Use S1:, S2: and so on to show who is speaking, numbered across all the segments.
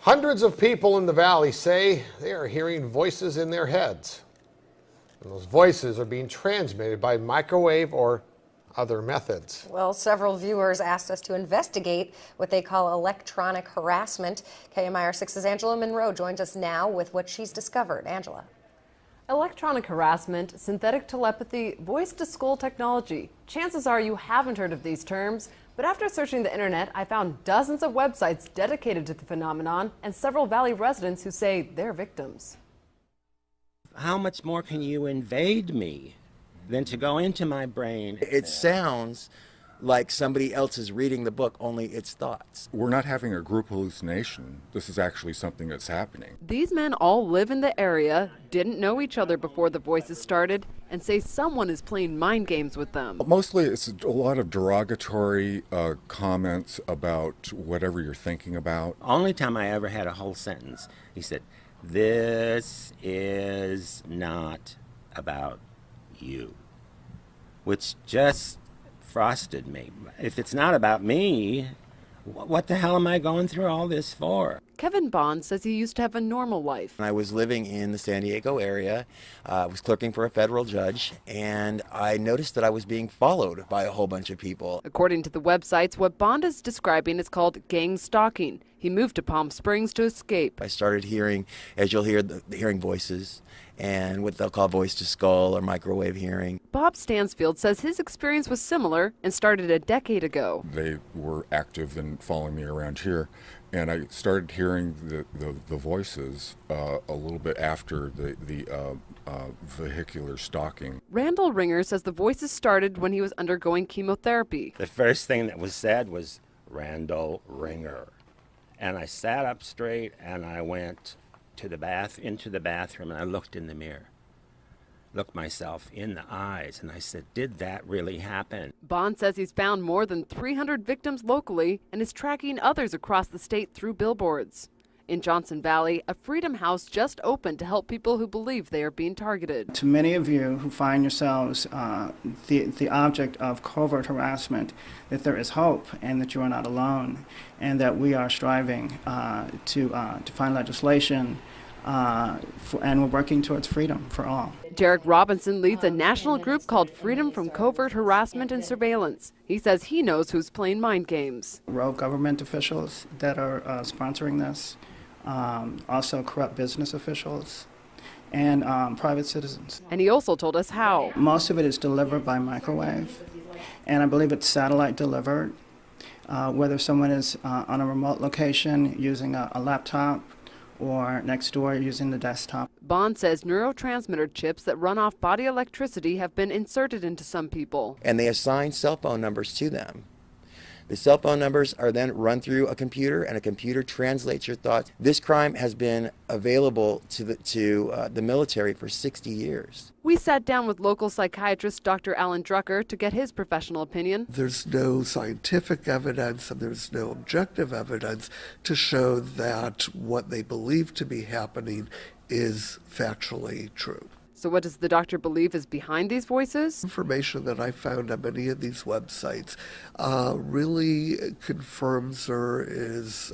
S1: Hundreds of people in the valley say they are hearing voices in their heads. And those voices are being transmitted by microwave or other methods.
S2: Well, several viewers asked us to investigate what they call electronic harassment. KMIR 6's Angela Monroe joins us now with what she's discovered. Angela.
S3: Electronic harassment, synthetic telepathy, voice-to-skull technology. Chances are you haven't heard of these terms, but after searching the internet, I found dozens of websites dedicated to the phenomenon and several Valley residents who say they're victims.
S4: How much more can you invade me than to go into my brain?
S5: It sounds like somebody else is reading the book, only it's thoughts.
S6: We're not having a group hallucination. This is actually something that's happening.
S3: These men all live in the area, didn't know each other before the voices started, and say someone is playing mind games with them.
S6: Mostly it's a lot of derogatory comments about whatever you're thinking about.
S4: Only time I ever had a whole sentence, he said, "This is not about you," which just frosted me. If it's not about me, what the hell am I going through all this for?
S3: Kevin Bond says he used to have a normal life.
S5: I was living in the San Diego area, was clerking for a federal judge, and I noticed that I was being followed by a whole bunch of people.
S3: According to the websites, what Bond is describing is called gang stalking. He moved to Palm Springs to escape.
S5: I started hearing, as you'll hear, hearing voices and what they'll call voice-to-skull or microwave hearing.
S3: Bob Stansfield says his experience was similar and started a decade ago.
S6: They were active in following me around here, and I started hearing the voices a little bit after the vehicular stalking.
S3: Randall Ringer says the voices started when he was undergoing chemotherapy.
S4: The first thing that was said was, "Randall Ringer." And I sat up straight and I went into the bathroom, and I looked in the mirror, looked myself in the eyes, and I said, did that really happen?
S3: Bond says he's found more than 300 victims locally and is tracking others across the state through billboards. In Johnson Valley, a Freedom House just opened to help people who believe they are being targeted.
S7: To many of you who find yourselves the object of covert harassment, that there is hope and that you are not alone, and that we are striving to find legislation and we're working towards freedom for all.
S3: Derek Robinson leads a national group called Freedom from Covert Harassment and Surveillance. He says he knows who's playing mind games.
S7: Rogue government officials that are sponsoring this, also corrupt business officials, and private citizens.
S3: And he also told us how.
S7: Most of it is delivered by microwave, and I believe it's satellite delivered, whether someone is on a remote location using a laptop or next door using the desktop.
S3: Bond says neurotransmitter chips that run off body electricity have been inserted into some people.
S5: And they assign cell phone numbers to them. The cell phone numbers are then run through a computer, and a computer translates your thoughts. This crime has been available to the military for 60 years.
S3: We sat down with local psychiatrist Dr. Alan Drucker to get his professional opinion.
S8: There's no scientific evidence and there's no objective evidence to show that what they believe to be happening is factually true.
S3: So what does the doctor believe is behind these voices?
S8: Information that I found on many of these websites really confirms or is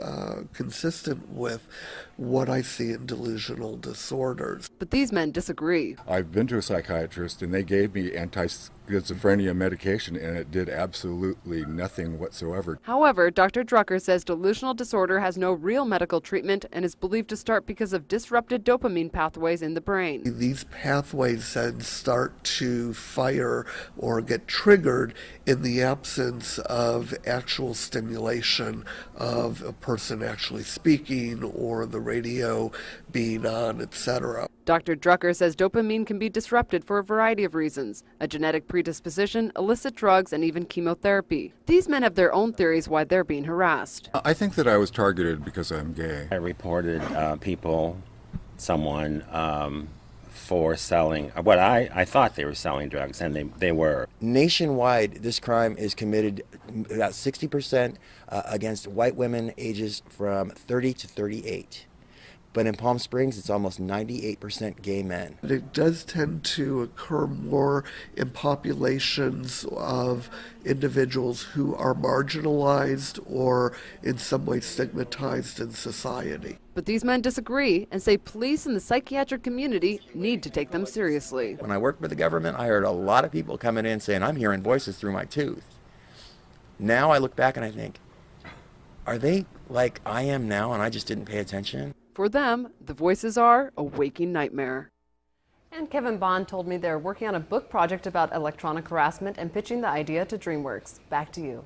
S8: consistent with what I see in delusional disorders.
S3: But these men disagree.
S6: I've been to a psychiatrist and they gave me anti-schizophrenia medication and it did absolutely nothing whatsoever.
S3: However, Dr. Drucker says delusional disorder has no real medical treatment and is believed to start because of disrupted dopamine pathways in the brain.
S8: These pathways then start to fire or get triggered in the absence of actual stimulation of a person actually speaking or the radio being on, etc.
S3: Dr. Drucker says dopamine can be disrupted for a variety of reasons: a genetic predisposition, illicit drugs, and even chemotherapy. These men have their own theories why they're being harassed.
S6: I think that I was targeted because I'm gay.
S4: I reported someone for selling what I thought they were selling drugs, and they were.
S5: Nationwide, this crime is committed about 60% against white women ages from 30 to 38. But in Palm Springs, it's almost 98% gay men.
S8: It does tend to occur more in populations of individuals who are marginalized or in some way stigmatized in society.
S3: But these men disagree and say police and the psychiatric community need to take them seriously.
S5: When I worked for the government, I heard a lot of people coming in saying, I'm hearing voices through my tooth. Now I look back and I think, are they like I am now and I just didn't pay attention?
S3: For them, the voices are a waking nightmare. And Kevin Bond told me they're working on a book project about electronic harassment and pitching the idea to DreamWorks. Back to you.